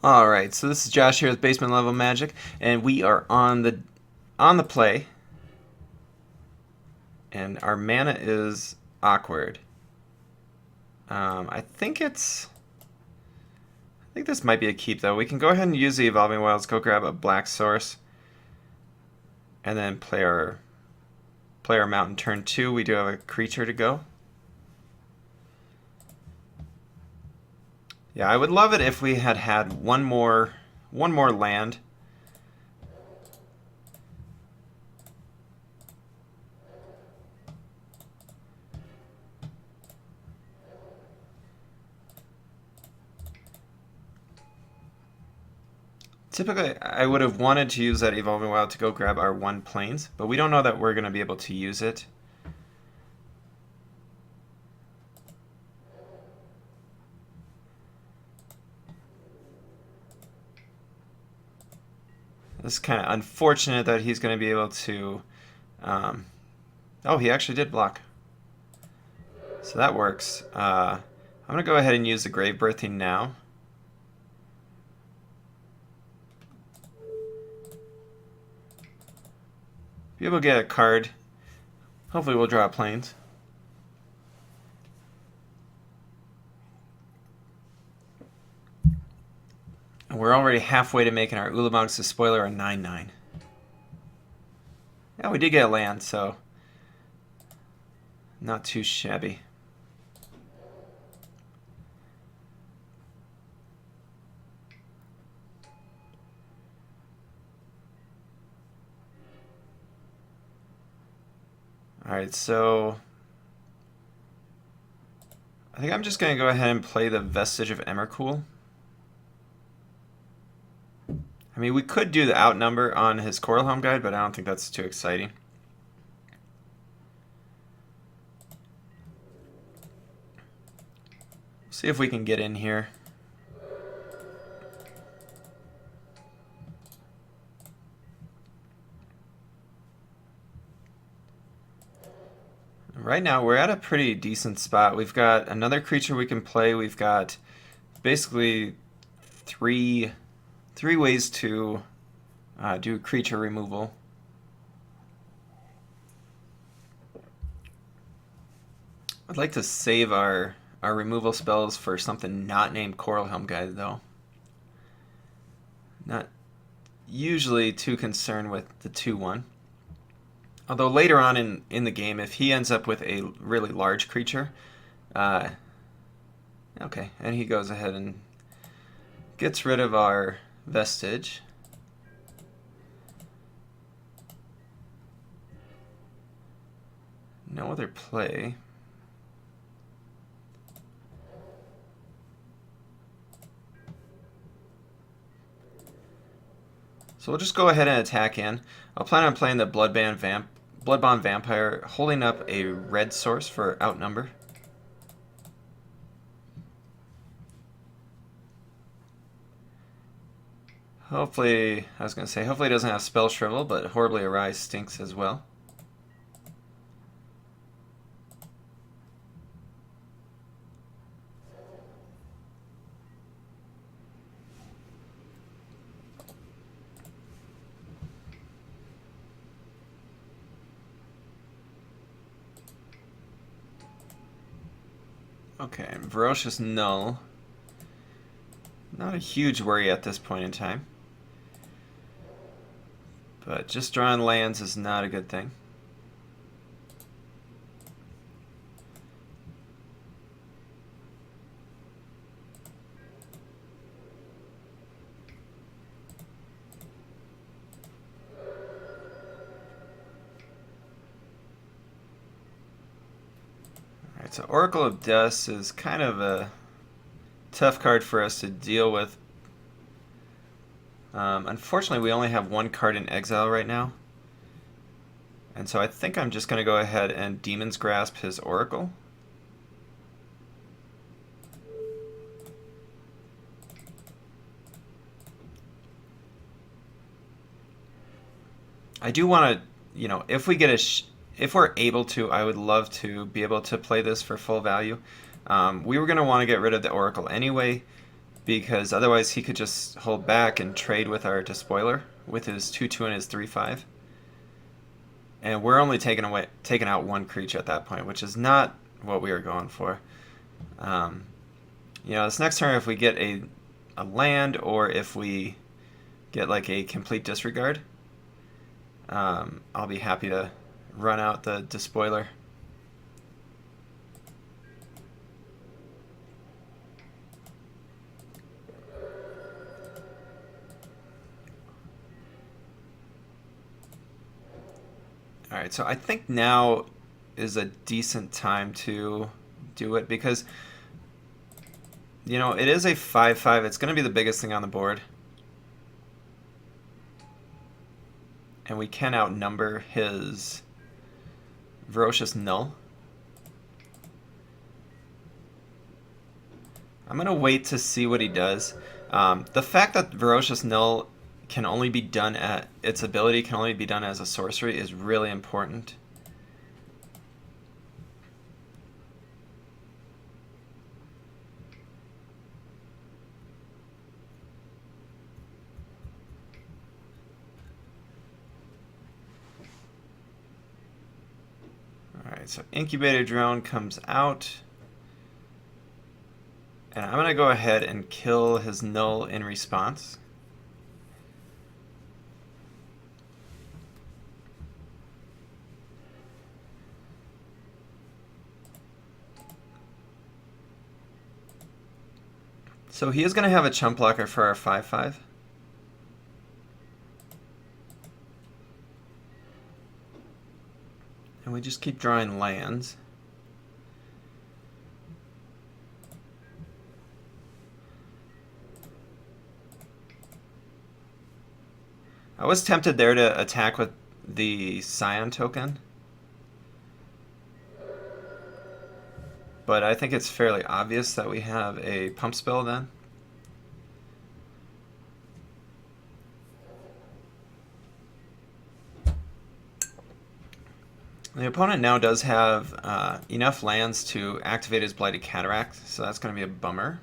All right, so this is Josh here with Basement Level Magic, and we are on the play, and our mana is awkward. I think this might be a keep though. We can go ahead and use the Evolving Wilds, go grab a black source, and then play our mountain turn 2. We do have a creature to go. Yeah, I would love it if we had one more land. Typically, I would have wanted to use that Evolving Wild to go grab our 1 plains, but we don't know that we're going to be able to use it. It's kind of unfortunate that he's going to be able to... oh, he actually did block. So that works. I'm going to go ahead and use the Grave Birthing now. Be able to get a card. Hopefully we'll draw plains. And we're already halfway to making our Ulamog's the spoiler a 9/9. Yeah, we did get a land, so not too shabby. Alright, so I think I'm just going to go ahead and play the Vestige of Emrakul. I mean, we could do the outnumber on his Coralhelm guide, but I don't think that's too exciting. See if we can get in here. Right now, we're at a pretty decent spot. We've got another creature we can play. We've got basically three ways to do creature removal. I'd like to save our removal spells for something not named Coralhelm Guide, though. Not usually too concerned with the 2/1. Although later on in the game, if he ends up with a really large creature, okay, and he goes ahead and gets rid of our Vestige. No other play. So we'll just go ahead and attack in. I'll plan on playing the Bloodbond Vampire, holding up a red source for outnumber. Hopefully, I was going to say, hopefully it doesn't have Spell Shrivel, but Horribly Arise stinks as well. Okay, Ferocious Null. Not a huge worry at this point in time. But just drawing lands is not a good thing. Alright, so Oracle of Dust is kind of a tough card for us to deal with. Unfortunately, we only have 1 card in exile right now. And so I think I'm just going to go ahead and Demon's Grasp his Oracle. I do want to, if we get if we're able to, I would love to be able to play this for full value. We were going to want to get rid of the Oracle anyway, because otherwise he could just hold back and trade with our Despoiler with his 2/2 and his 3/5. And we're only taking out one creature at that point, which is not what we were going for. This next turn, if we get a land or if we get like a complete disregard, I'll be happy to run out the Despoiler. Alright, so I think now is a decent time to do it because, it is a 5/5. It's going to be the biggest thing on the board. And we can outnumber his Ferocious Null. I'm going to wait to see what he does. The fact that Ferocious Null can only be done at its ability can only be done as a sorcery is really important. Alright, so Incubator Drone comes out. And I'm going to go ahead and kill his Null in response. So he is going to have a chump blocker for our 5/5. And we just keep drawing lands. I was tempted there to attack with the Scion token, but I think it's fairly obvious that we have a pump spell then. The opponent now does have enough lands to activate his Blighted Cataract, so that's going to be a bummer.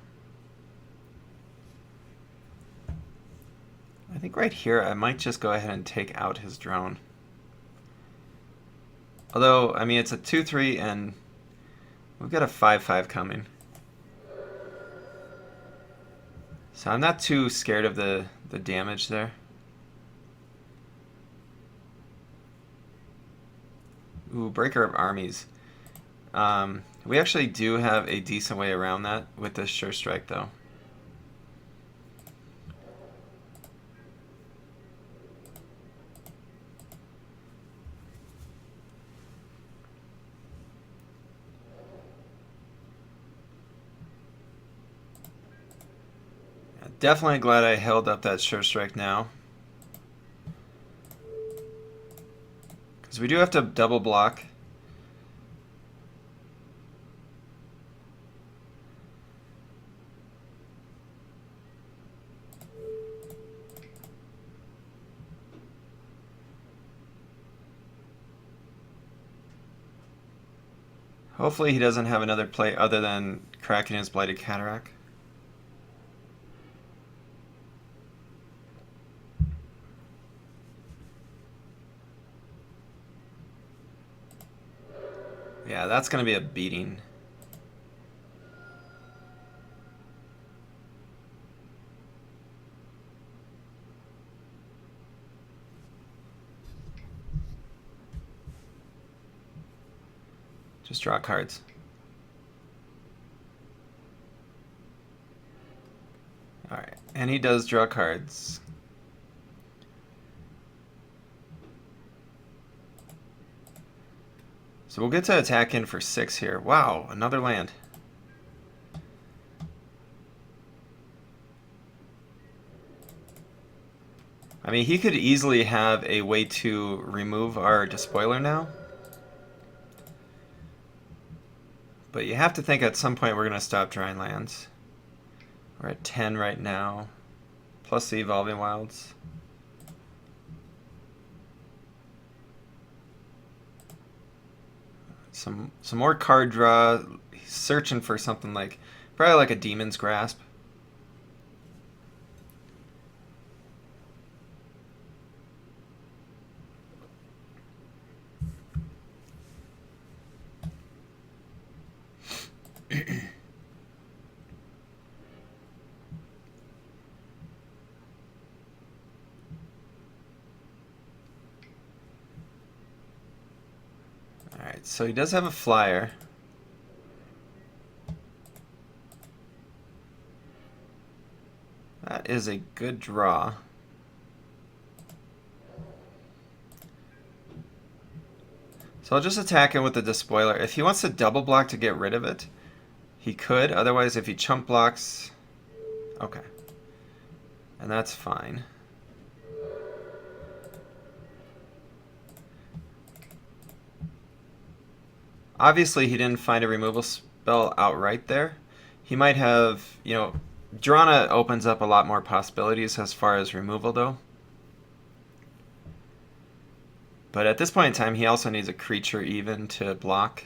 I think right here I might just go ahead and take out his drone. Although, I mean, it's a 2/3 and we've got a 5/5 coming. So I'm not too scared of the damage there. Ooh, Breaker of Armies. We actually do have a decent way around that with this Sure Strike, though. Definitely glad I held up that Sure Strike now. Because we do have to double block. Hopefully he doesn't have another play other than cracking his Blighted Cataract. Yeah, that's going to be a beating. Just draw cards. Alright, and he does draw cards. So we'll get to attack in for 6 here. Wow, another land. I mean, he could easily have a way to remove our Despoiler now. But you have to think at some point we're going to stop drawing lands. We're at 10 right now, plus the Evolving Wilds. Some more card draw. He's searching for something like, probably like a Demon's Grasp. Alright, so he does have a flyer. That is a good draw. So I'll just attack him with the Despoiler. If he wants to double block to get rid of it, he could. Otherwise, if he chump blocks... Okay. And that's fine. Obviously, he didn't find a removal spell outright there. He might have, you know... Drana opens up a lot more possibilities as far as removal, though. But at this point in time, he also needs a creature even to block.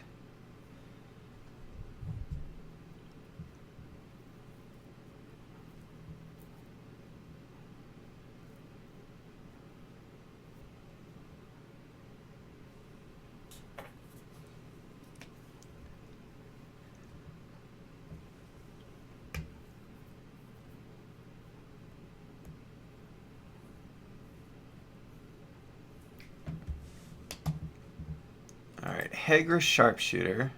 Alright, Hagra Sharpshooter.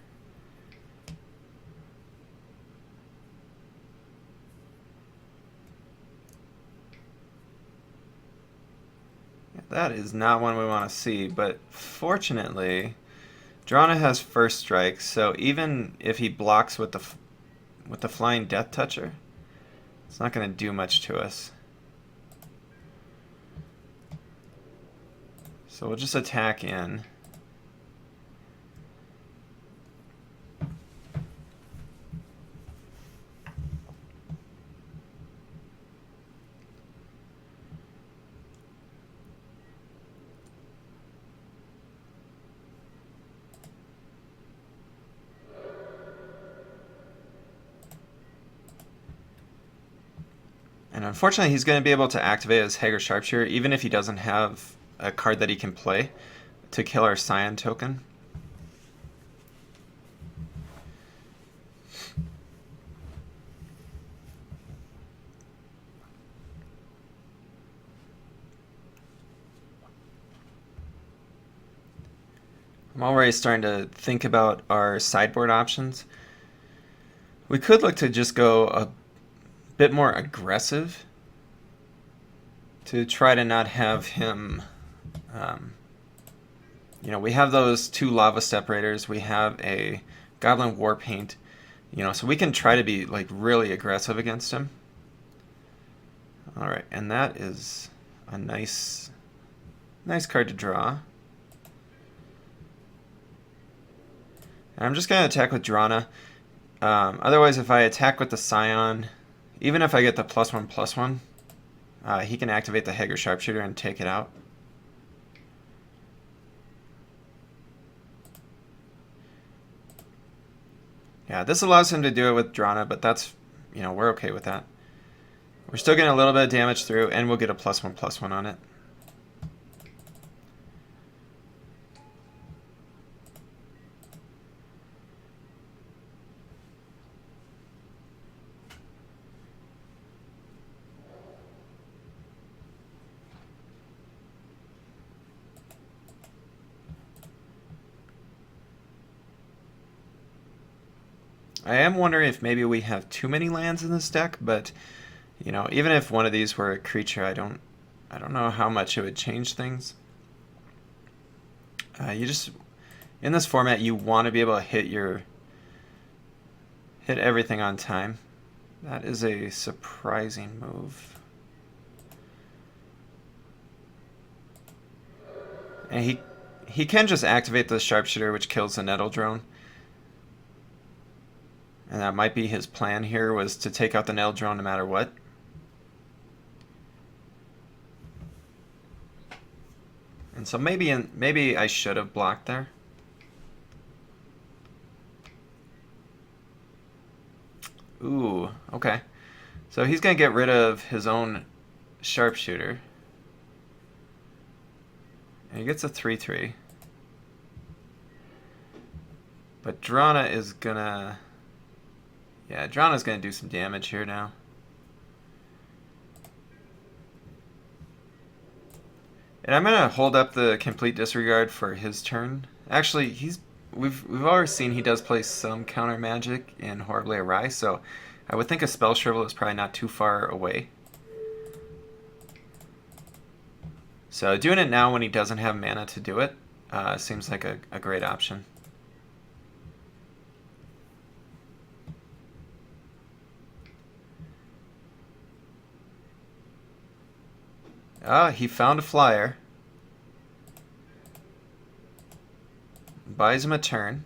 That is not one we want to see, but fortunately, Drana has first strike, so even if he blocks with the Flying Death Toucher, it's not going to do much to us. So we'll just attack in. And unfortunately, he's going to be able to activate his Hager Sharpshooter, even if he doesn't have a card that he can play to kill our Scion token. I'm already starting to think about our sideboard options. We could look to just go a bit more aggressive to try to not have him, you know, we have those 2 Lava Step Raiders, we have a Goblin War Paint, you know, so we can try to be like really aggressive against him. Alright, and that is a nice card to draw. And I'm just going to attack with Drana. Otherwise, if I attack with the Scion, even if I get the +1/+1, he can activate the Hager Sharpshooter and take it out. Yeah, this allows him to do it with Drana, but that's, you know, we're okay with that. We're still getting a little bit of damage through, and we'll get a +1/+1 on it. I am wondering if maybe we have too many lands in this deck, but you know, even if one of these were a creature, I don't know how much it would change things. You just in this format, you want to be able to hit everything on time. That is a surprising move. And he can just activate the Sharpshooter, which kills the Nettle Drone. And that might be his plan here, was to take out the Nettle Drone no matter what. And so maybe I should have blocked there. Ooh, okay. So he's going to get rid of his own Sharpshooter. And he gets a 'But Drana is going to Yeah, Drana's going to do some damage here now. And I'm going to hold up the complete disregard for his turn. Actually, we've already seen he does play some counter magic in Horribly Awry, so I would think a Spell Shrivel is probably not too far away. So doing it now when he doesn't have mana to do it seems like a great option. Ah, he found a flyer. Buys him a turn.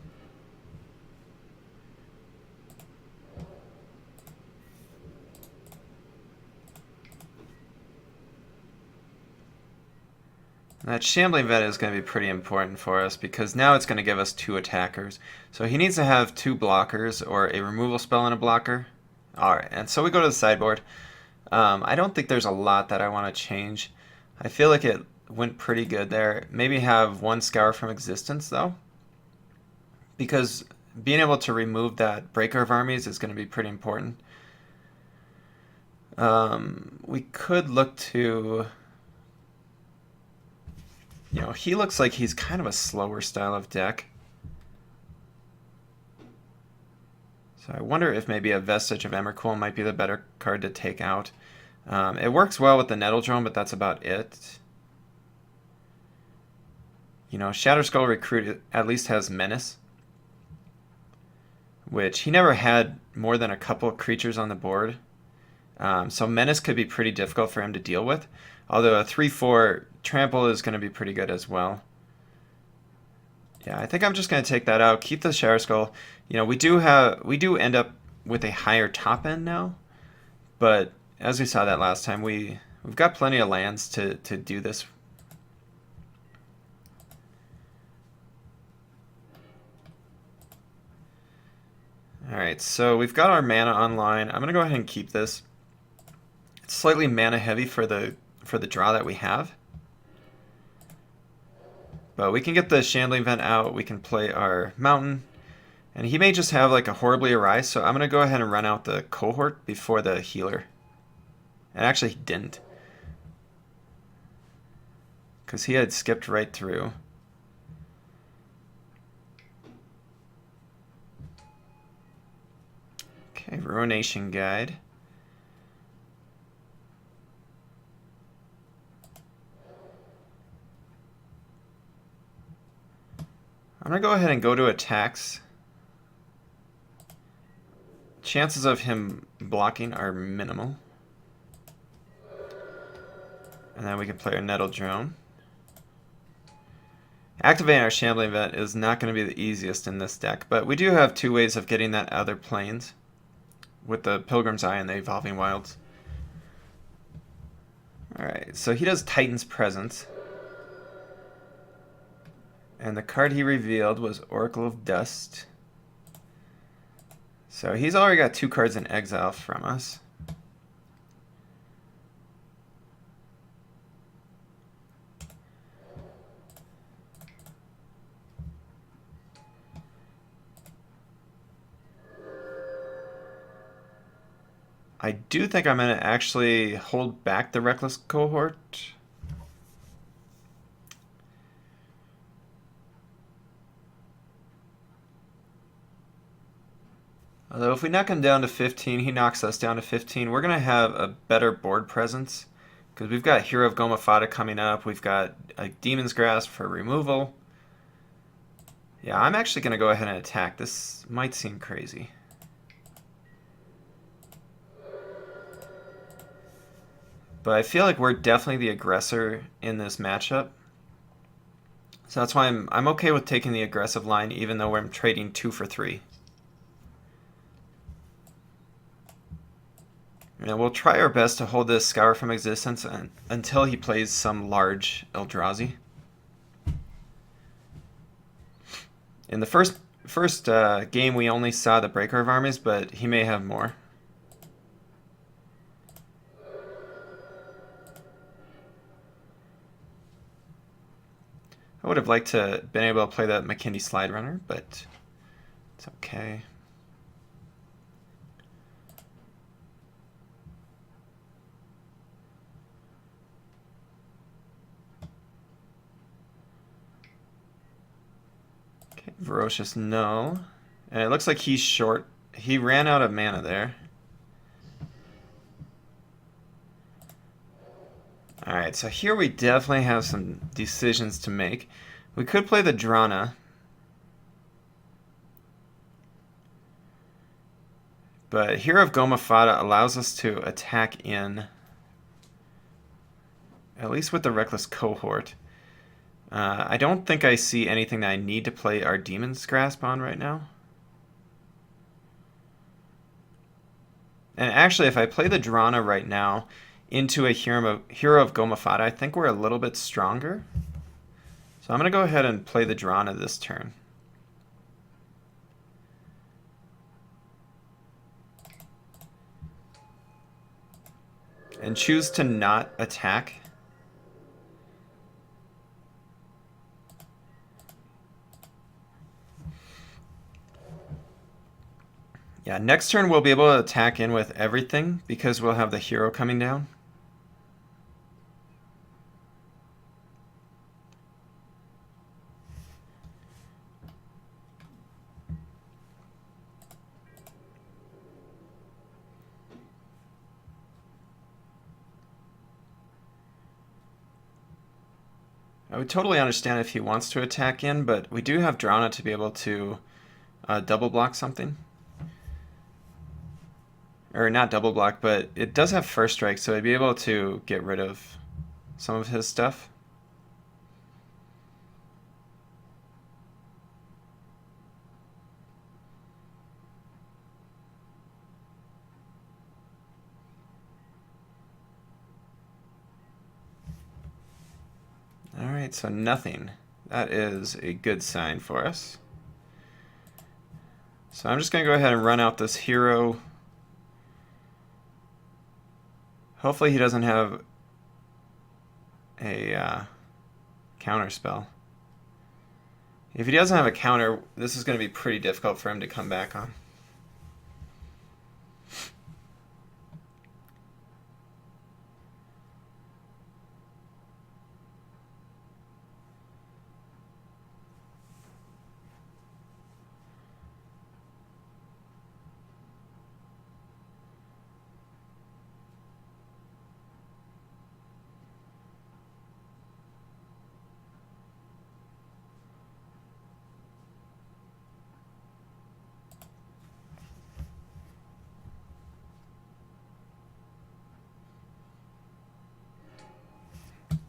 That Shambling Vet is going to be pretty important for us because now it's going to give us 2 attackers. So he needs to have 2 blockers or a removal spell and a blocker. Alright, and so we go to the sideboard. I don't think there's a lot that I want to change. I feel like it went pretty good there. Maybe have 1 Scour from Existence though, because being able to remove that Breaker of Armies is going to be pretty important. We could look to... You know, he looks like he's kind of a slower style of deck. So I wonder if maybe a Vestige of Emrakul might be the better card to take out. It works well with the Nettle Drone, but that's about it. You know, Shatterskull Recruit at least has Menace, which he never had more than a couple of creatures on the board. So Menace could be pretty difficult for him to deal with. Although a 3/4 Trample is going to be pretty good as well. Yeah, I think I'm just going to take that out. Keep the Shatterskull. You know, we do end up with a higher top end now, but as we saw that last time, we've got plenty of lands to do this. All right, so we've got our mana online. I'm going to go ahead and keep this. It's slightly mana heavy for the draw that we have. But we can get the Shambling Vent out, we can play our Mountain, and he may just have like a Horribly Awry, so I'm going to go ahead and run out the Cohort before the Healer. And actually he didn't, because he had skipped right through. Okay, Ruination Guide. I'm going to go ahead and go to attacks. Chances of him blocking are minimal. And then we can play our Nettle Drone. Activating our Shambling Vet is not going to be the easiest in this deck, but we do have 2 ways of getting that other planes with the Pilgrim's Eye and the Evolving Wilds. Alright, so he does Titan's Presence. And the card he revealed was Oracle of Dust. So he's already got 2 cards in exile from us. I do think I'm going to actually hold back the Reckless Cohort. Although if we knock him down to 15, he knocks us down to 15, we're going to have a better board presence. Because we've got Hero of Goma Fata coming up, we've got a Demon's Grasp for removal. Yeah, I'm actually going to go ahead and attack. This might seem crazy. But I feel like we're definitely the aggressor in this matchup. So that's why I'm okay with taking the aggressive line, even though we're trading 2 for 3. And we'll try our best to hold this Scour from Existence until he plays some large Eldrazi. In the first game, we only saw the Breaker of Armies, but he may have more. I would have liked to been able to play that McKinney Slide Runner, but it's okay. Ferocious, no. And it looks like he's short. He ran out of mana there. Alright, so here we definitely have some decisions to make. We could play the Drana. But Hero of Goma Fata allows us to attack in, at least with the Reckless Cohort. I don't think I see anything that I need to play our Demon's Grasp on right now. And actually, if I play the Drana right now into a Hero of Goma Fata, I think we're a little bit stronger. So I'm going to go ahead and play the Drana this turn. And choose to not attack. Yeah, next turn we'll be able to attack in with everything because we'll have the hero coming down. I would totally understand if he wants to attack in, but we do have Drana to be able to double block something. Or not double block, but it does have first strike, so I'd be able to get rid of some of his stuff. Alright, so nothing. That is a good sign for us. So I'm just going to go ahead and run out this hero. Hopefully he doesn't have a counter spell. If he doesn't have a counter, this is going to be pretty difficult for him to come back on.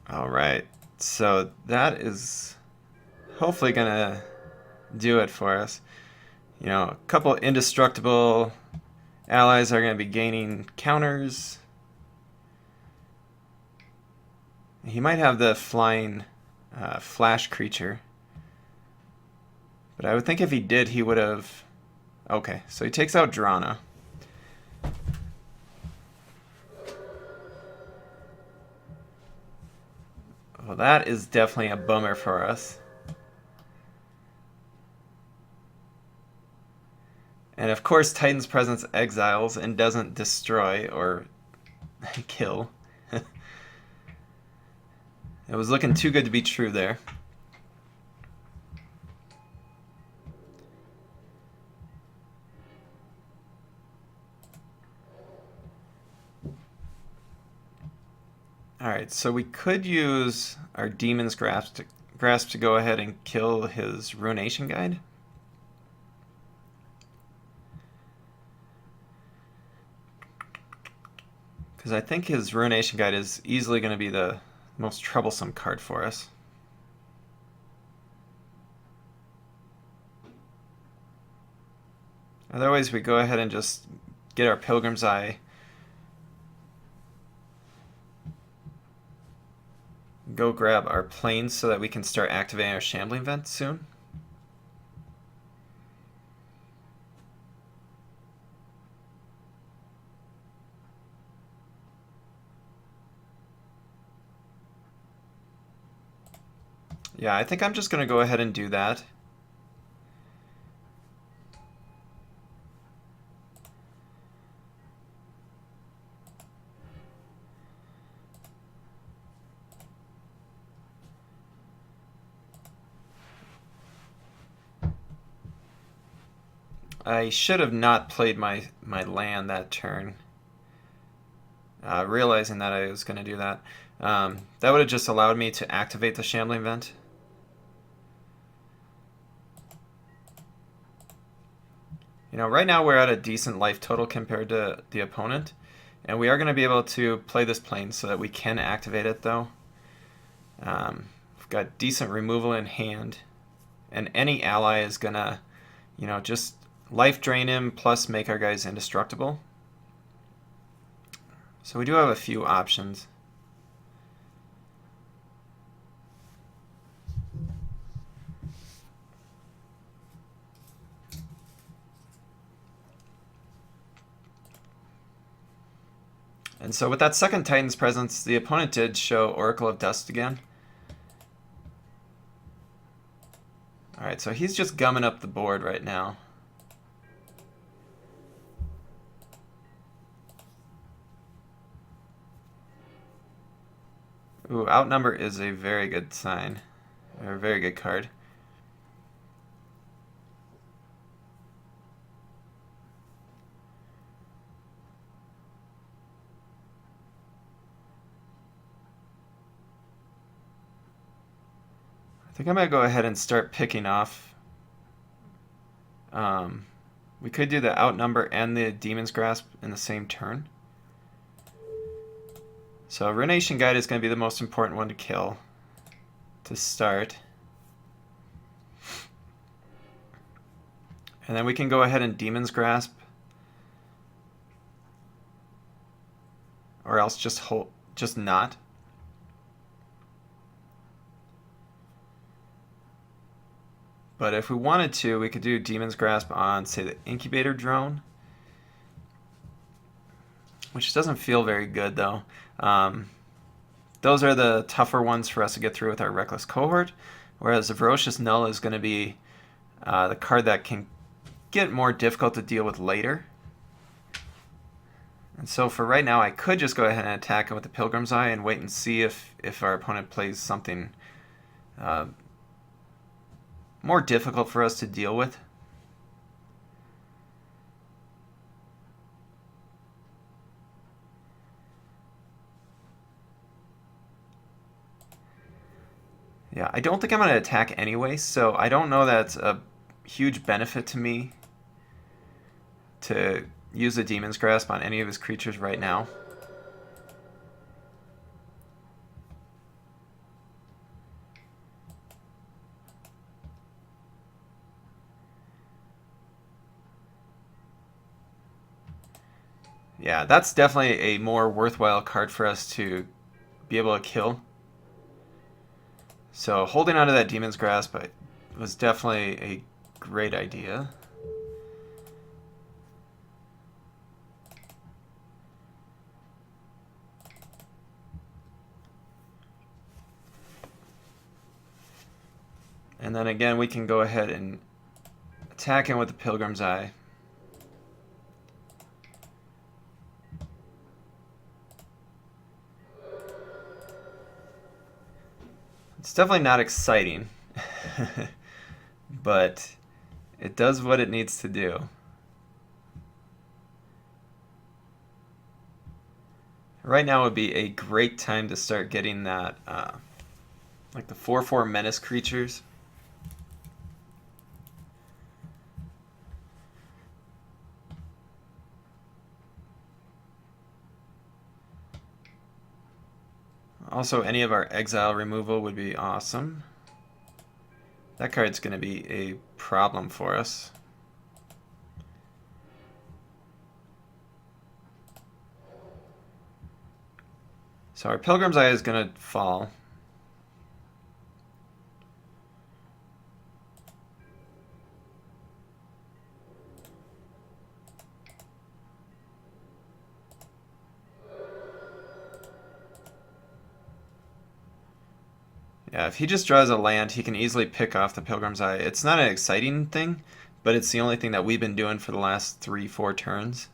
All right, so that is hopefully gonna do it for us. You know, a couple indestructible allies are gonna be gaining counters. He might have the flying flash creature, but I would think if he did, he would have. Okay, so he takes out Drana. Well, that is definitely a bummer for us. And of course, Titan's Presence exiles and doesn't destroy or kill. It was looking too good to be true there. Alright, so we could use our Demon's Grasp to go ahead and kill his Ruination Guide. Because I think his Ruination Guide is easily going to be the most troublesome card for us. Otherwise, we go ahead and just get our Pilgrim's Eye. Go grab our planes so that we can start activating our Shambling Vent soon. Yeah, I think I'm just going to go ahead and do that. I should have not played my land that turn, realizing that I was going to do that. That would have just allowed me to activate the Shambling Vent. You know, right now we're at a decent life total compared to the opponent, and we are going to be able to play this plane so that we can activate it, though. We've got decent removal in hand, and any ally is going to, you know, just life drain him plus make our guys indestructible. So we do have a few options. And so with that second Titan's presence, the opponent did show Oracle of Dust again. Alright, so he's just gumming up the board right now. Ooh, Outnumber is a very good sign. Or a very good card. I think I'm going to go ahead and start picking off. We could do the Outnumber and the Demon's Grasp in the same turn. So Ruination Guide is going to be the most important one to kill to start. And then we can go ahead and Demon's Grasp. Or else just not. But if we wanted to, we could do Demon's Grasp on, say, the Incubator Drone. Which doesn't feel very good, though. Those are the tougher ones for us to get through with our Reckless Cohort. Whereas the Ferocious Null is going to be the card that can get more difficult to deal with later. And so for right now, I could just go ahead and attack him with the Pilgrim's Eye and wait and see if our opponent plays something more difficult for us to deal with. Yeah, I don't think I'm going to attack anyway, so I don't know that's a huge benefit to me to use the Demon's Grasp on any of his creatures right now. Yeah, that's definitely a more worthwhile card for us to be able to kill. So holding onto that Demon's Grasp was definitely a great idea. And then again, we can go ahead and attack him with the Pilgrim's Eye. It's definitely not exciting, but it does what it needs to do. Right now would be a great time to start getting that, like the 4/4 Menace creatures. Also, any of our exile removal would be awesome. That card's going to be a problem for us. So our Pilgrim's Eye is going to fall. Yeah, if he just draws a land, he can easily pick off the Pilgrim's Eye. It's not an exciting thing, but it's the only thing that we've been doing for the last 3-4 turns.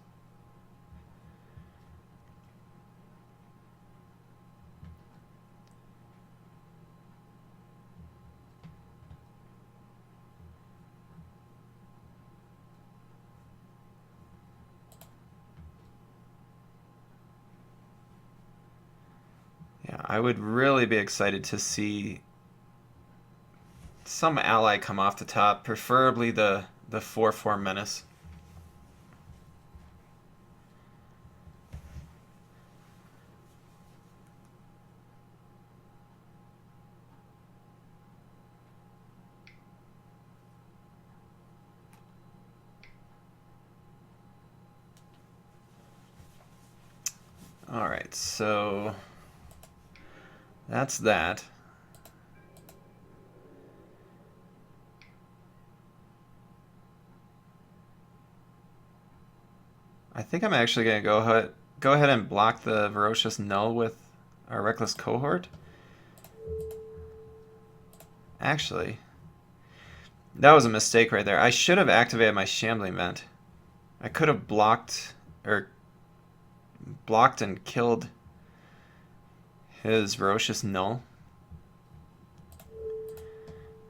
I would really be excited to see some ally come off the top, preferably the 4/4 menace. Alright, so that's that. I think I'm actually going to go ahead and block the Ferocious Null with our Reckless Cohort. Actually, that was a mistake right there. I should have activated my Shambling Vent. I could have blocked and killed his Ferocious Null.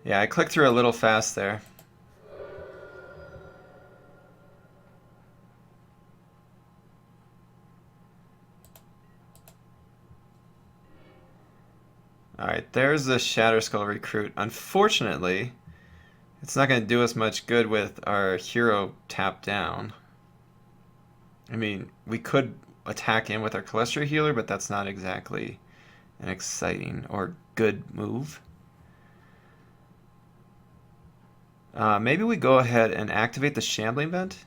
Yeah, I clicked through a little fast there. Alright, there's the Shatterskull recruit. Unfortunately, it's not going to do us much good with our hero tapped down. I mean, we could attack in with our Cholesterol Healer, but that's not exactly an exciting or good move. Maybe we go ahead and activate the Shambling Vent.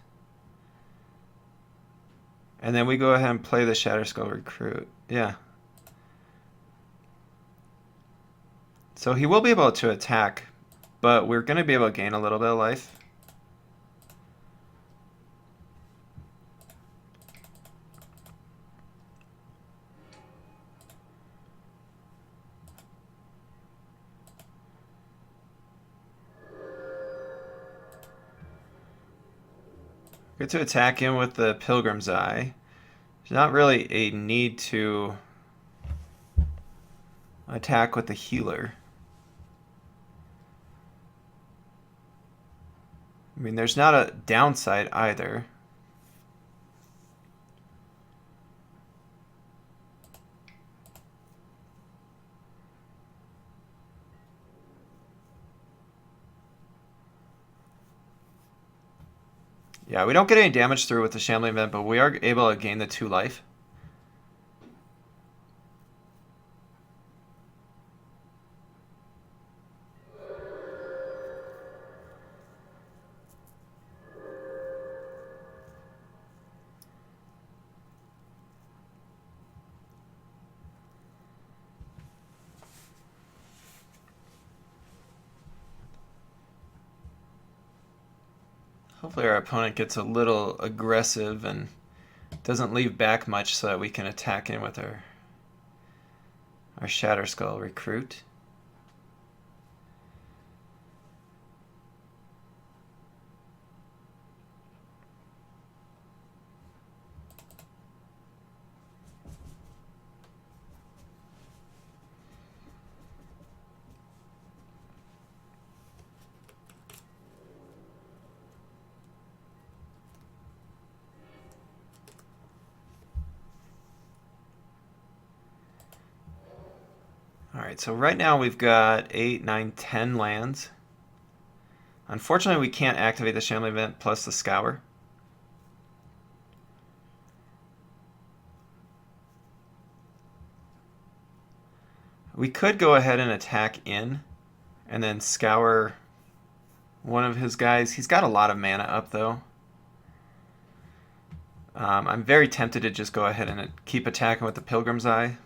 And then we go ahead and play the Shatterskull recruit. Yeah. So he will be able to attack, but we're going to be able to gain a little bit of life. Good to attack him with the Pilgrim's Eye. There's not really a need to attack with the healer. I mean, there's not a downside either. Yeah, we don't get any damage through with the Shambling Vent, but we are able to gain the 2 life. Hopefully our opponent gets a little aggressive and doesn't leave back much so that we can attack in with our Shatterskull recruit. Alright, so right now we've got 8, 9, 10 lands. Unfortunately, we can't activate the Shambling Vent plus the Scour. We could go ahead and attack in and then Scour one of his guys. He's got a lot of mana up, though. I'm very tempted to just go ahead and keep attacking with the Pilgrim's Eye.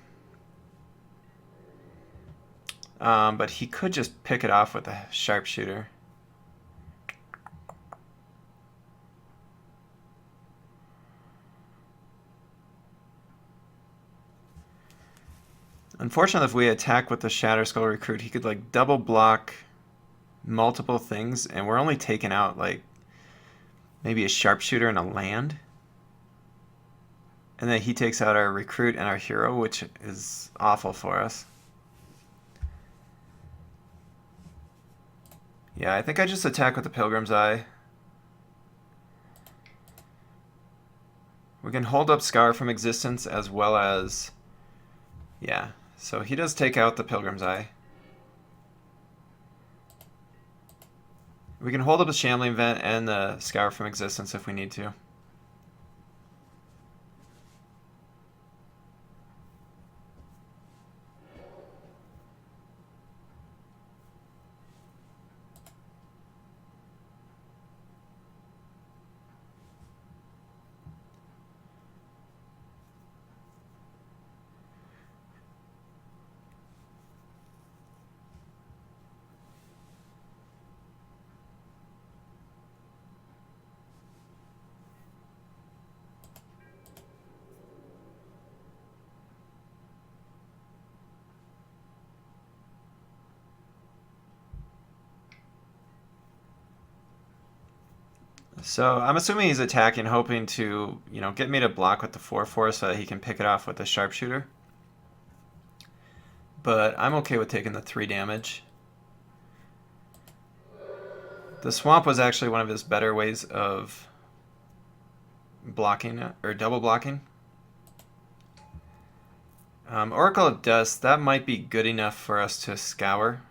But he could just pick it off with a Sharpshooter. Unfortunately, if we attack with the Shatterskull recruit, he could like double block multiple things, and we're only taking out like maybe a Sharpshooter and a land. And then he takes out our recruit and our hero, which is awful for us. Yeah, I think I just attack with the Pilgrim's Eye. We can hold up Scar from existence as well as, yeah, So he does take out the Pilgrim's Eye. We can hold up the Shambling Vent and the Scour from Existence if we need to. So I'm assuming he's attacking, hoping to, get me to block with the 4/4 so that he can pick it off with the sharpshooter. But I'm okay with taking the 3 damage. The swamp was actually one of his better ways of blocking or double blocking. Oracle of Dust, that might be good enough for us to scour.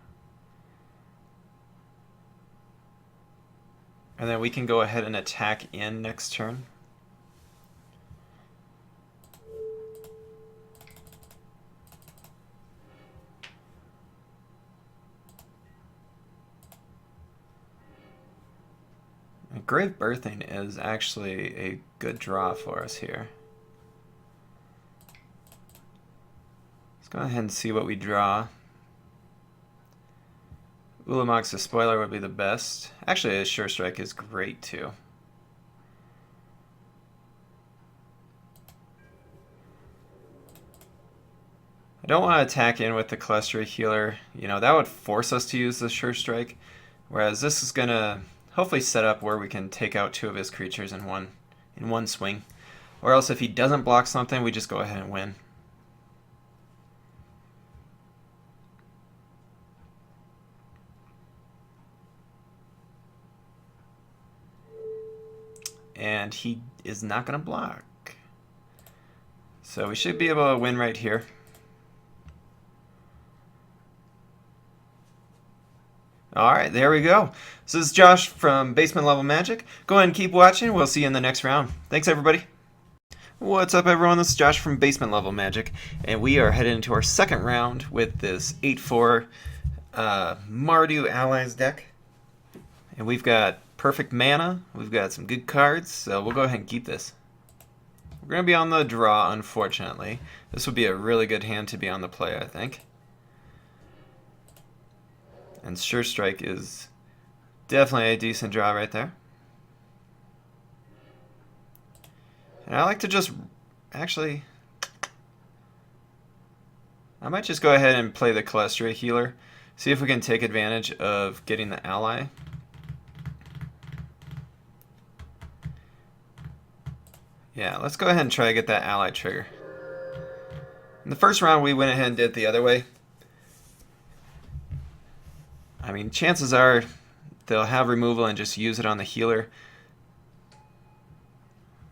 And then we can go ahead and attack in next turn. Grave Birthing is actually a good draw for us here. Let's go ahead and see what we draw. Ulamog's Spoiler would be the best. Actually, his Sure Strike is great too. I don't want to attack in with the Cluster Healer. That would force us to use the Sure Strike. Whereas this is going to hopefully set up where we can take out 2 of his creatures in one swing. Or else if he doesn't block something, we just go ahead and win. And he is not going to block. So we should be able to win right here. Alright, there we go. So this is Josh from Basement Level Magic. Go ahead and keep watching. We'll see you in the next round. Thanks, everybody. What's up, everyone? This is Josh from Basement Level Magic, and we are headed into our second round with this 8/4 Mardu Allies deck. And we've got perfect mana. We've got some good cards, so we'll go ahead and keep this. We're going to be on the draw, unfortunately. This would be a really good hand to be on the play, I think. And Sure Strike is definitely a decent draw right there. And I like to just, actually, I might just go ahead and play the Celestia Healer. See if we can take advantage of getting the ally. Yeah, let's go ahead and try to get that ally trigger. In the first round, we went ahead and did it the other way. I mean, chances are they'll have removal and just use it on the healer.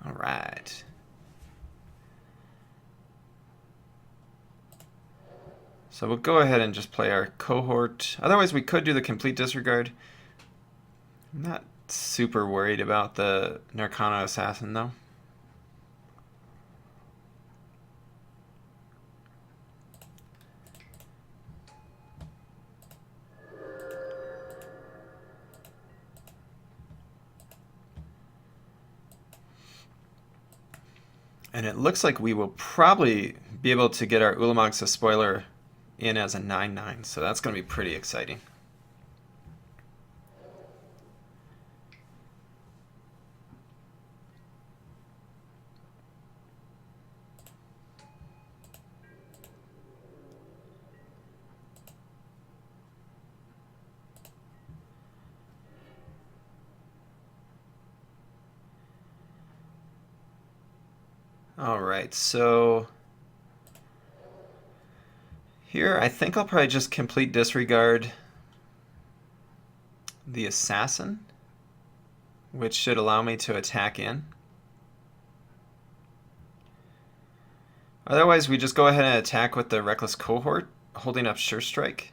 All right. So we'll go ahead and just play our cohort. Otherwise, we could do the complete disregard. I'm not super worried about the Narcana Assassin, though. And it looks like we will probably be able to get our Ulamog's Spoiler in as a 9/9, so that's going to be pretty exciting. Alright, so here I think I'll probably just complete disregard the Assassin, which should allow me to attack in. Otherwise, we just go ahead and attack with the Reckless Cohort, holding up Sure Strike.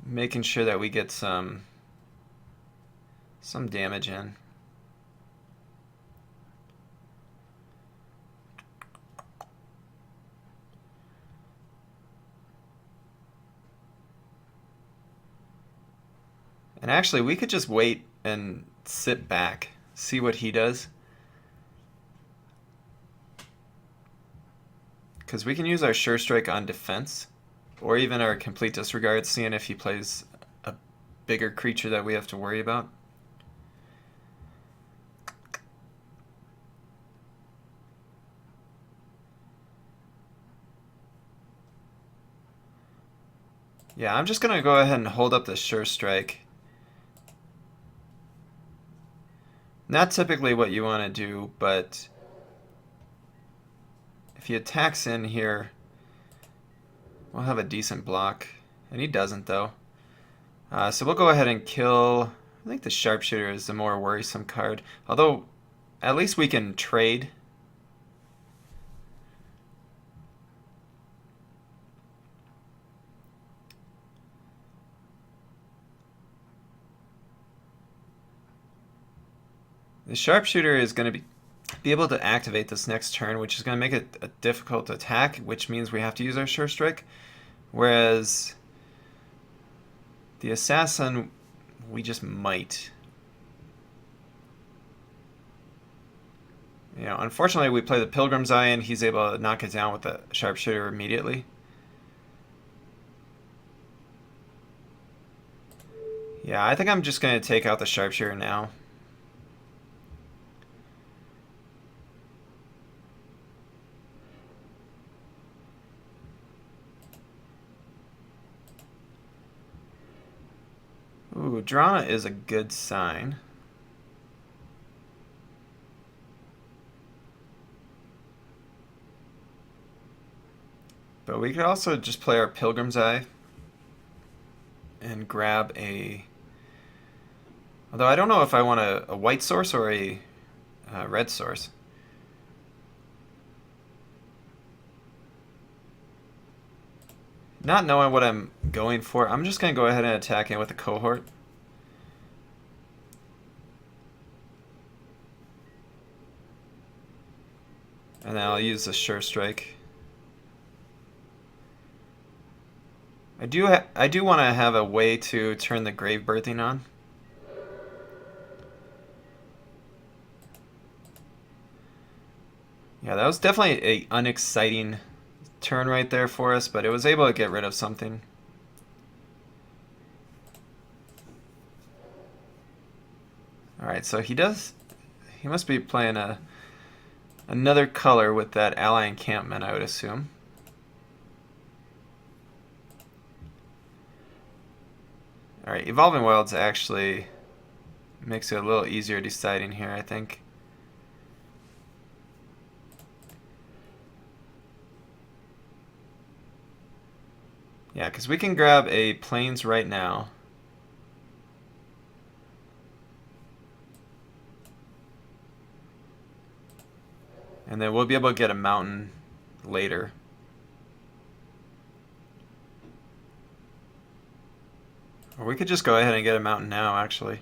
Making sure that we get some damage in. And actually, we could just wait and sit back, see what he does. Because we can use our Sure Strike on defense, or even our Complete Disregard, seeing if he plays a bigger creature that we have to worry about. Yeah, I'm just going to go ahead and hold up the Sure Strike. Not typically what you want to do, but if he attacks in here, we'll have a decent block. And he doesn't, though. So we'll go ahead and kill... I think the Sharpshooter is the more worrisome card. Although, at least we can trade. The Sharpshooter is going to be able to activate this next turn, which is going to make it a difficult attack, which means we have to use our Sure Strike. Whereas the Assassin, we just might. You know, unfortunately, we play the Pilgrim's Eye, and he's able to knock it down with the Sharpshooter immediately. Yeah, I think I'm just going to take out the Sharpshooter now. Ooh, Drana is a good sign. But we could also just play our Pilgrim's Eye and grab a... Although I don't know if I want a white source or a red source. Not knowing what I'm going for, I'm just going to go ahead and attack in with a Cohort. And then I'll use the Sure Strike. I do want to have a way to turn the Grave Birthing on. Yeah, that was definitely an unexciting turn right there for us, but it was able to get rid of something. Alright, so he must be playing another color with that ally encampment, I would assume. Alright, Evolving Wilds actually makes it a little easier deciding here, I think. Yeah, because we can grab a Plains right now. And then we'll be able to get a mountain later. Or we could just go ahead and get a mountain now, actually.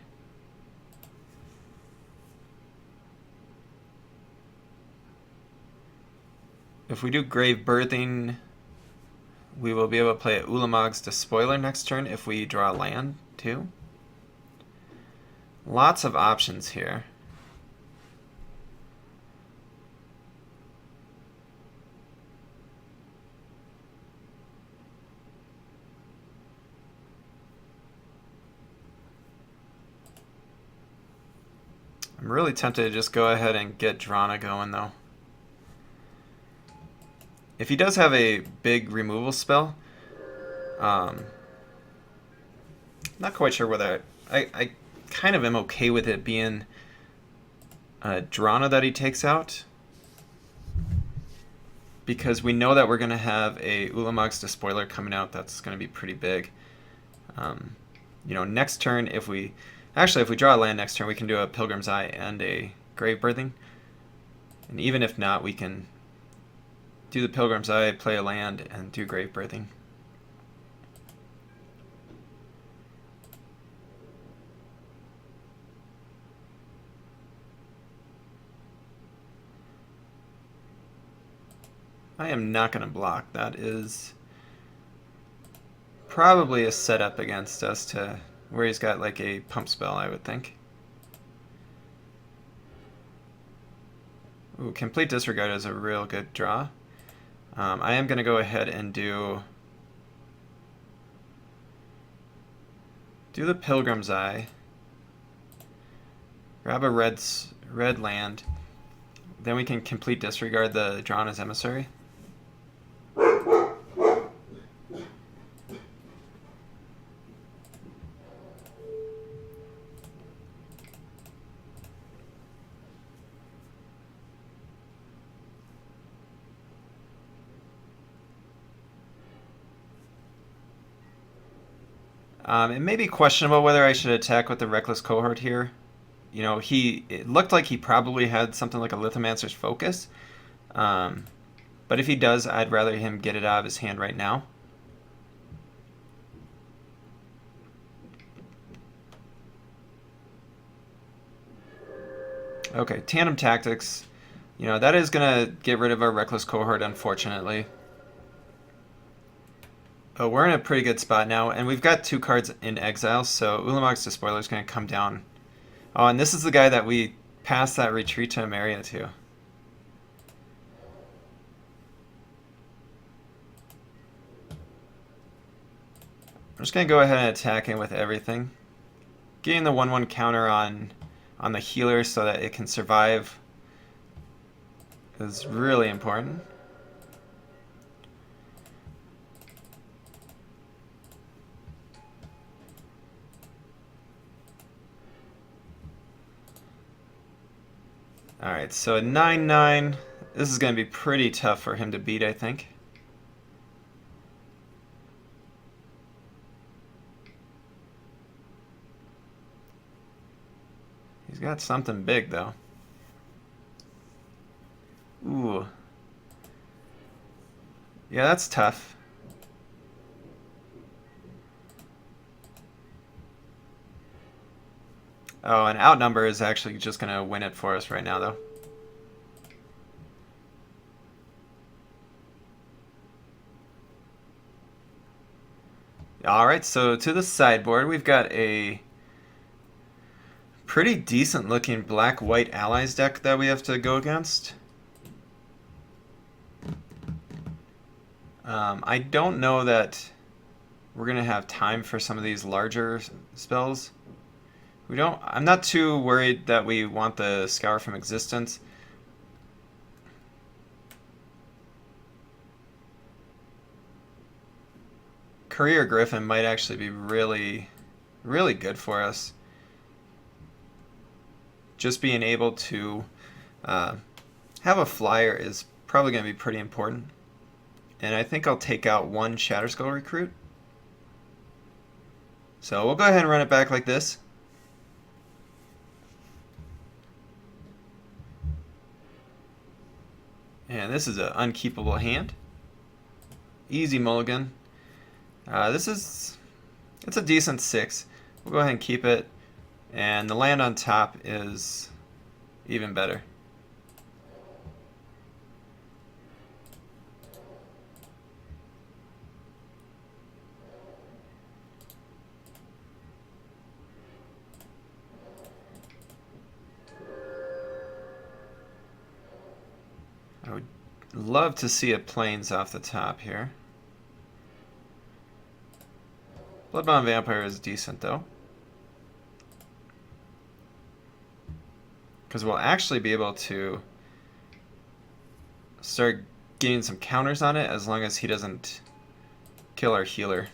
If we do Grave Birthing, we will be able to play Ulamog's Despoiler next turn if we draw land, too. Lots of options here. I'm really tempted to just go ahead and get Drana going, though. If he does have a big removal spell, not quite sure whether I kind of am okay with it being Drana that he takes out, because we know that we're going to have a Ulamog's Despoiler coming out that's going to be pretty big. You know, next turn, if we draw a land next turn, we can do a Pilgrim's Eye and a Grave Birthing. And even if not, we can do the Pilgrim's Eye, play a land, and do Grave Birthing. I am not going to block. That is probably a setup against us to where he's got like a pump spell, I would think. Ooh, Complete Disregard is a real good draw. I am going to go ahead and do the Pilgrim's Eye. Grab a red land. Then we can Complete Disregard the draw on his Emissary. It may be questionable whether I should attack with the Reckless Cohort here. You know, it looked like he probably had something like a Lithomancer's Focus. But if he does, I'd rather him get it out of his hand right now. Okay, Tandem Tactics. You know, that is going to get rid of our Reckless Cohort, unfortunately. Oh, we're in a pretty good spot now, and we've got 2 cards in exile, so Ulamog's Despoiler is going to come down. Oh, and this is the guy that we passed that Retreat to Emeria to. I'm just going to go ahead and attack him with everything. Getting the 1/1 counter on the healer so that it can survive is really important. Alright, so a 9/9. This is going to be pretty tough for him to beat, I think. He's got something big, though. Ooh. Yeah, that's tough. Oh, and Outnumber is actually just going to win it for us right now, though. Alright, so to the sideboard, we've got a pretty decent looking black-white allies deck that we have to go against. I don't know that we're going to have time for some of these larger spells. I'm not too worried that we want the Scour from Existence. Career Griffin might actually be really, really good for us. Just being able to have a flyer is probably going to be pretty important. And I think I'll take out 1 Shatterskull Recruit. So we'll go ahead and run it back like this. And this is an unkeepable hand. Easy mulligan. It's a decent 6. We'll go ahead and keep it. And the land on top is even better. I would love to see a Plains off the top here. Bloodbound Vampire is decent, though. Because we'll actually be able to start getting some counters on it as long as he doesn't kill our healer.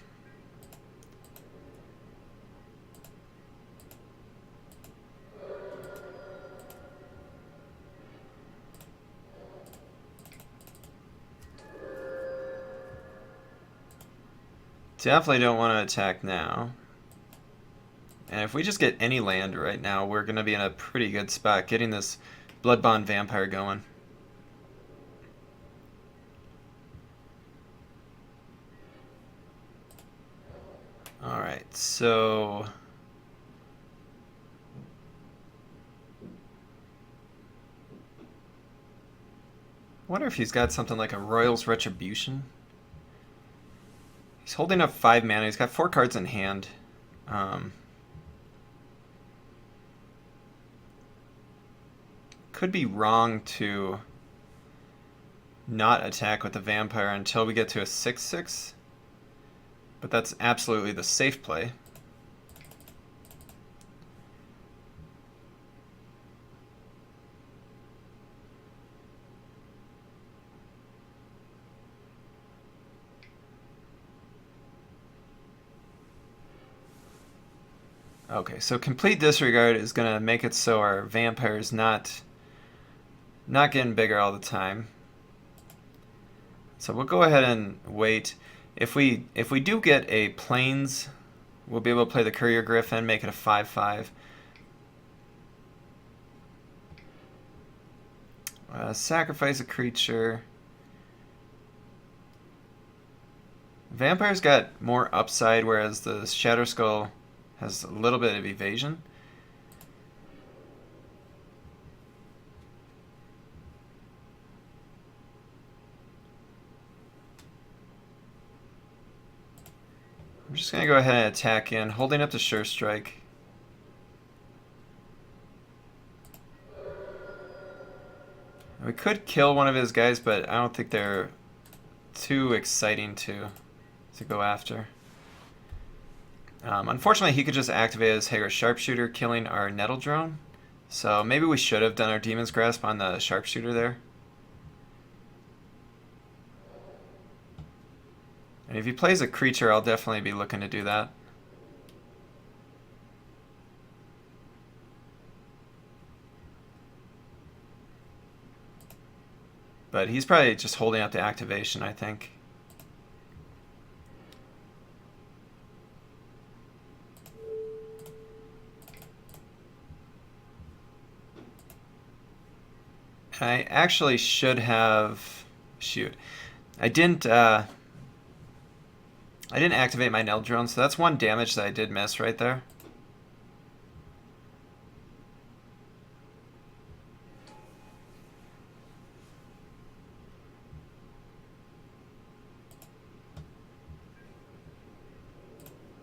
Definitely don't want to attack now. And if we just get any land right now, we're going to be in a pretty good spot getting this Bloodbond Vampire going. Alright, so... I wonder if he's got something like a Royal's Retribution. He's holding up 5 mana. He's got 4 cards in hand. Could be wrong to not attack with the vampire until we get to a 6/6. But that's absolutely the safe play. Okay, so complete disregard is going to make it so our vampire is not getting bigger all the time. So we'll go ahead and wait. If we do get a plains, we'll be able to play the Courier Griffin, make it a 5/5. Sacrifice a creature. Vampire's got more upside, whereas the Shadow Skull has a little bit of evasion. I'm just going to go ahead and attack in, holding up the Sure Strike. We could kill one of his guys, but I don't think they're too exciting to go after. Unfortunately, he could just activate his Hager Sharpshooter, killing our Nettle Drone. So maybe we should have done our Demon's Grasp on the Sharpshooter there. And if he plays a creature, I'll definitely be looking to do that. But he's probably just holding up the activation, I think. I actually should have... Shoot. I didn't activate my Nettle Drone, so that's 1 damage that I did miss right there.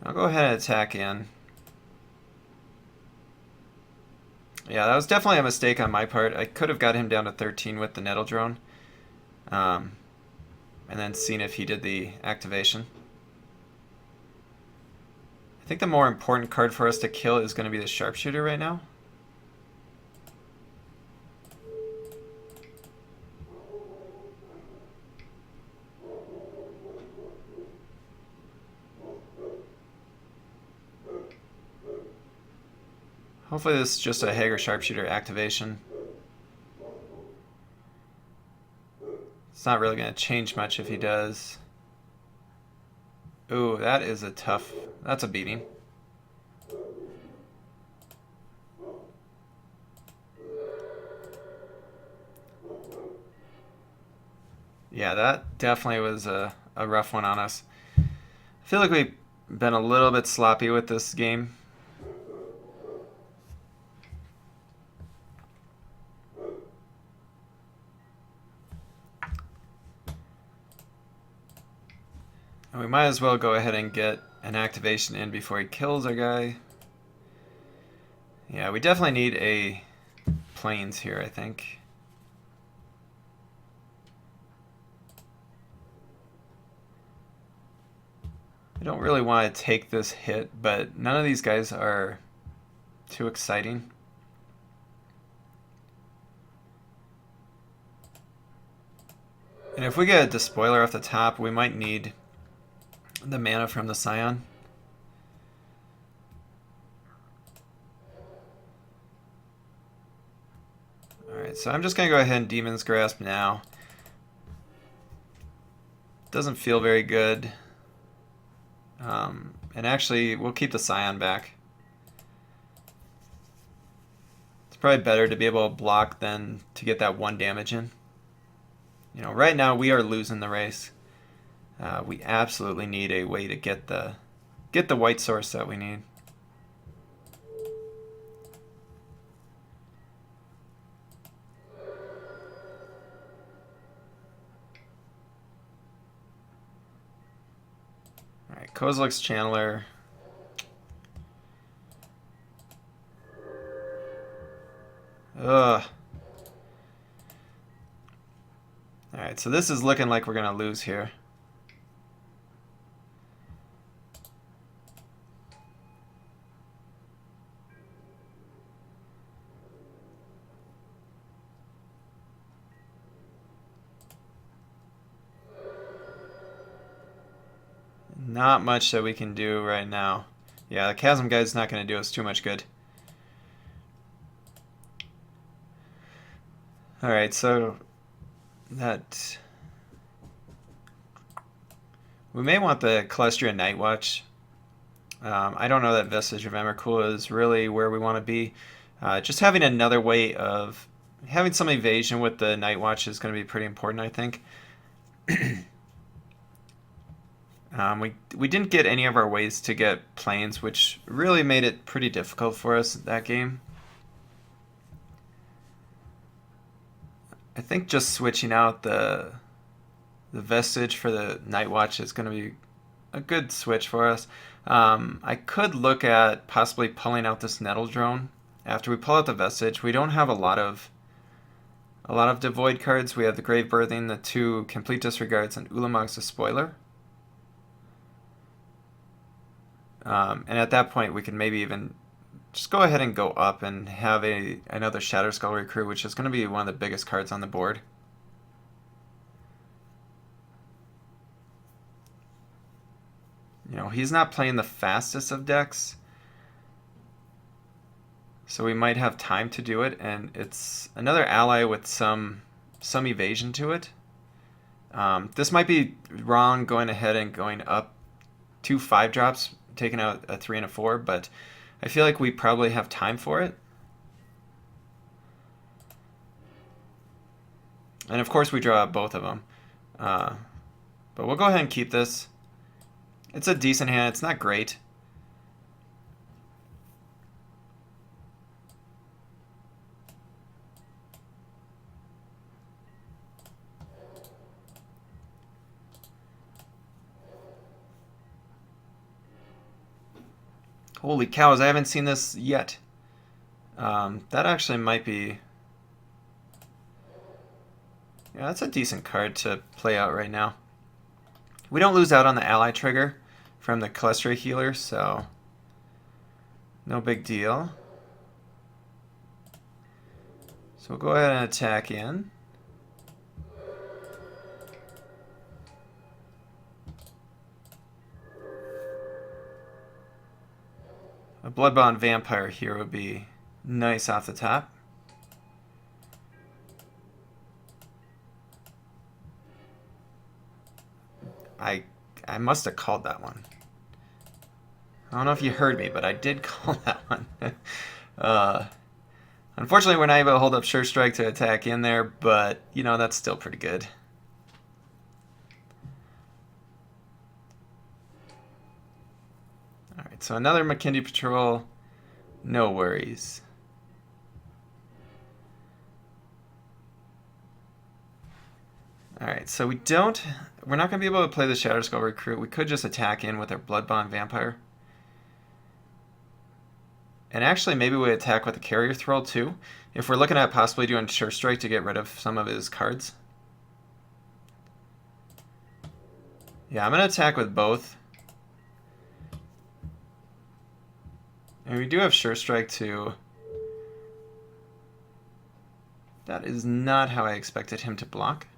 I'll go ahead and attack in. Yeah, that was definitely a mistake on my part. I could have got him down to 13 with the Nettle Drone. And then seen if he did the activation. I think the more important card for us to kill is going to be the Sharpshooter right now. Hopefully this is just a Hager Sharpshooter activation. It's not really going to change much if he does. Ooh, that is a tough... That's a beating. Yeah, that definitely was a rough one on us. I feel like we've been a little bit sloppy with this game. And we might as well go ahead and get an activation in before he kills our guy. Yeah, we definitely need a plains here, I think. I don't really want to take this hit, but none of these guys are too exciting. And if we get a Despoiler off the top, we might need the mana from the Scion. Alright, so I'm just going to go ahead and Demon's Grasp now. Doesn't feel very good. And actually, we'll keep the Scion back. It's probably better to be able to block than to get that 1 damage in. You know, right now we are losing the race. We absolutely need a way to get the get the white source that we need. Alright, Kozilek's Channeler. Ugh. Alright, so this is looking like we're going to lose here. Not much that we can do right now. Yeah, the Chasm Guide's not going to do us too much good. Alright, so that... we may want the Calestria Night Watch. I don't know that Vestige of Emrakul is really where we want to be. Just having another way of... having some evasion with the Night Watch is going to be pretty important, I think. We didn't get any of our ways to get planes, which really made it pretty difficult for us that game. I think just switching out the Vestige for the Night Watch is going to be a good switch for us. I could look at possibly pulling out this Nettle Drone. After we pull out the Vestige, we don't have a lot of Devoid cards. We have the Grave Birthing, the 2 Complete Disregards, and Ulamog's the Spoiler. And at that point, we can maybe even just go ahead and go up and have another Shatterskull Recruit, which is going to be one of the biggest cards on the board. You know, he's not playing the fastest of decks, so we might have time to do it, and it's another ally with some evasion to it. This might be wrong going ahead and going up 2 5-drops, taking out a 3 and a 4, but I feel like we probably have time for it. And of course we draw out both of them. But we'll go ahead and keep this. It's a decent hand. It's not great. Holy cows, I haven't seen this yet. That actually might be... yeah, that's a decent card to play out right now. We don't lose out on the ally trigger from the Calestria healer, so no big deal. So we'll go ahead and attack in. A Bloodbound Vampire here would be nice off the top. I must have called that one. I don't know if you heard me, but I did call that one. Unfortunately, we're not able to hold up Sure Strike to attack in there, but, you know, that's still pretty good. Alright, so another McKinley Patrol. No worries. Alright, so we're not going to be able to play the Shatterskull Recruit. We could just attack in with our Bloodbond Vampire. And actually, maybe we attack with the Carrier Thrall too, if we're looking at possibly doing Sure Strike to get rid of some of his cards. Yeah, I'm going to attack with both. And we do have Sure Strike too. That is not how I expected him to block.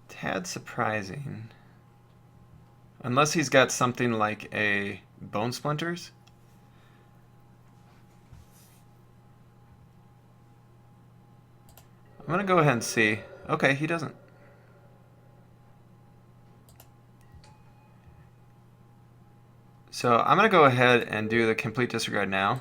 Tad surprising. Unless he's got something like a Bone Splinters. I'm going to go ahead and see. Okay, he doesn't. So I'm going to go ahead and do the complete disregard now.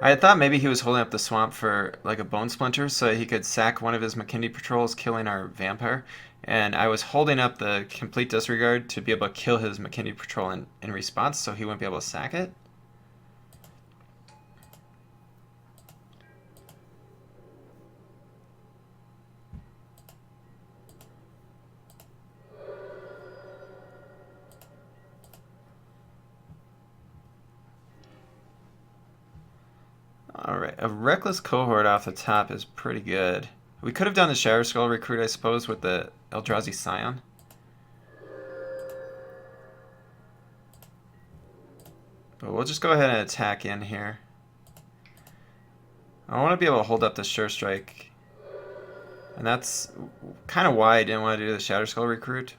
I had thought maybe he was holding up the swamp for like a bone splinter so he could sack one of his McKinley patrols, killing our vampire. And I was holding up the complete disregard to be able to kill his McKinley patrol in response so he wouldn't be able to sack it. Alright, a reckless cohort off the top is pretty good. We could have done the Shadow Skull recruit, I suppose, with the Eldrazi Scion. But we'll just go ahead and attack in here. I want to be able to hold up the Sure Strike. And that's kind of why I didn't want to do the Shadow Skull recruit.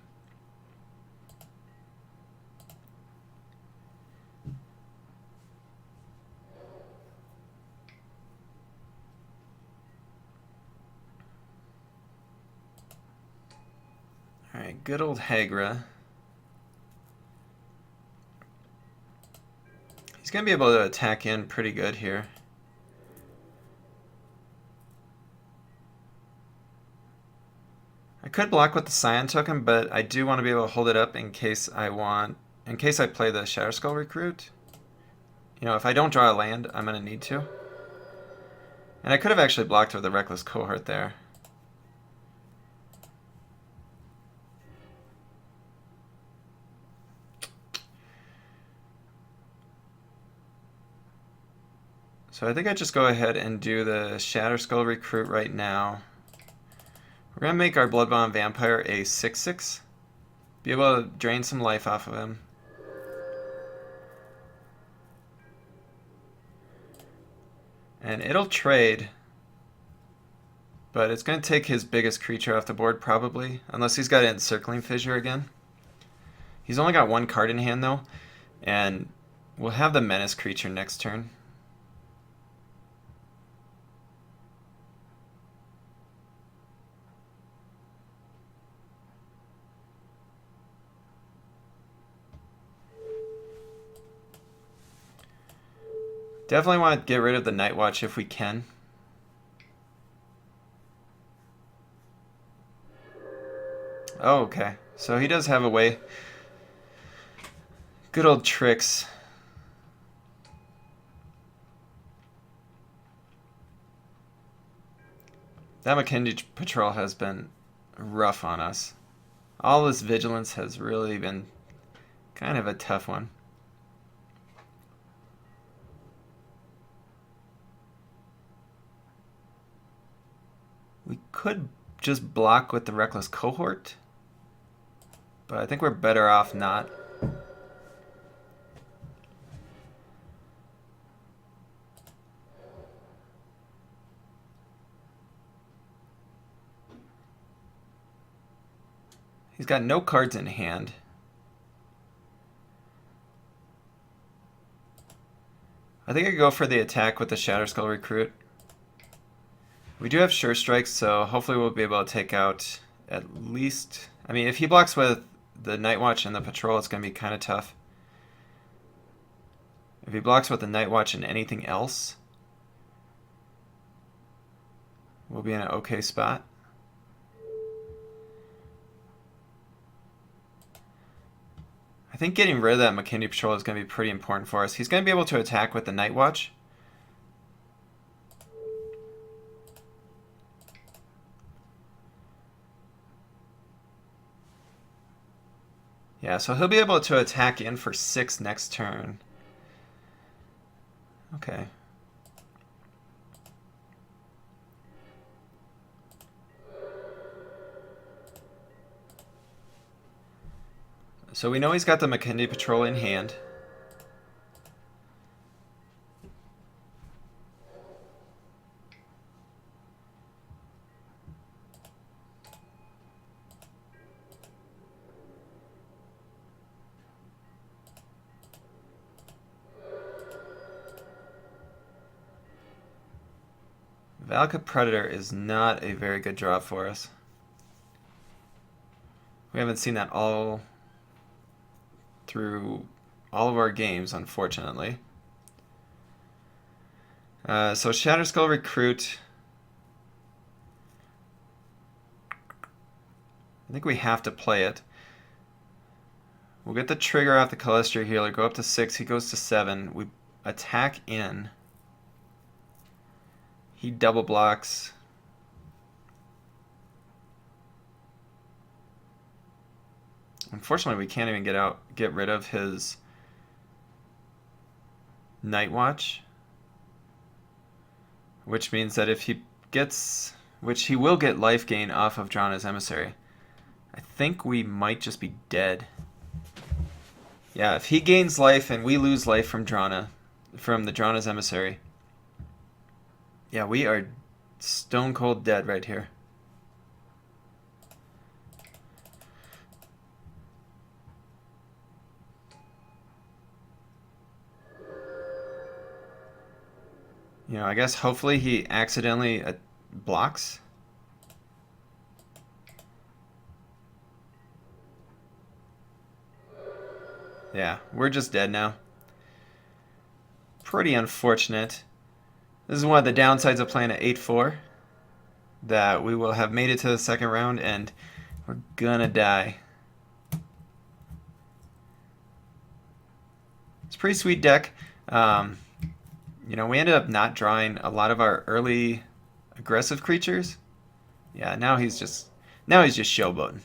Alright, good old Hagra. He's going to be able to attack in pretty good here. I could block with the Scion token, but I do want to be able to hold it up in case I play the Shadow Skull recruit. You know, if I don't draw a land, I'm going to need to. And I could have actually blocked with the Reckless Cohort there. So I think I just go ahead and do the Shadow Skull recruit right now. We're going to make our Bloodbound Vampire a 6/6. Be able to drain some life off of him. And it'll trade, but it's going to take his biggest creature off the board probably, unless he's got Encircling Fissure again. He's only got one card in hand though, and we'll have the Menace creature next turn. Definitely want to get rid of the Night Watch if we can. Oh, okay. So he does have a way. Good old tricks. That McKinley Patrol has been rough on us. All this vigilance has really been kind of a tough one. We could just block with the Reckless Cohort, but I think we're better off not. He's got no cards in hand. I think I could go for the attack with the Shadow Skull recruit. We do have Sure Strikes, so hopefully we'll be able to take out at least... I mean, if he blocks with the Night Watch and the Patrol, it's going to be kind of tough. If he blocks with the Night Watch and anything else, we'll be in an okay spot. I think getting rid of that McKinley Patrol is going to be pretty important for us. He's going to be able to attack with the Night Watch. Yeah, so he'll be able to attack in for 6 next turn. Okay. So we know he's got the McKinley Patrol in hand. Valka Predator is not a very good draw for us. We haven't seen that all through all of our games, unfortunately. So Shatterskull Recruit. I think we have to play it. We'll get the trigger off the Calistria Healer, go up to 6, he goes to 7. We attack in. He double blocks. Unfortunately, we can't even get rid of his Night Watch. Which means that if he gets... Which he will get life gain off of Drana's Emissary. I think we might just be dead. Yeah, if he gains life and we lose life from Drana, from the Drana's Emissary, yeah, we are stone cold dead right here. You know, I guess hopefully he accidentally blocks. Yeah, we're just dead now. Pretty unfortunate. This is one of the downsides of playing at 8-4. That we will have made it to the second round and we're gonna die. It's a pretty sweet deck. You know, we ended up not drawing a lot of our early aggressive creatures. Yeah, now he's just showboating.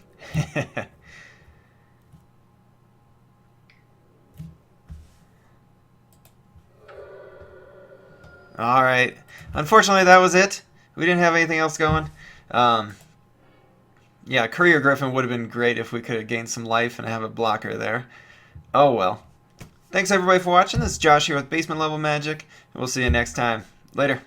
All right. Unfortunately, that was it. We didn't have anything else going. Yeah, Courier Griffin would have been great if we could have gained some life and have a blocker there. Oh well. Thanks everybody for watching. This is Josh here with Basement Level Magic, and we'll see you next time. Later.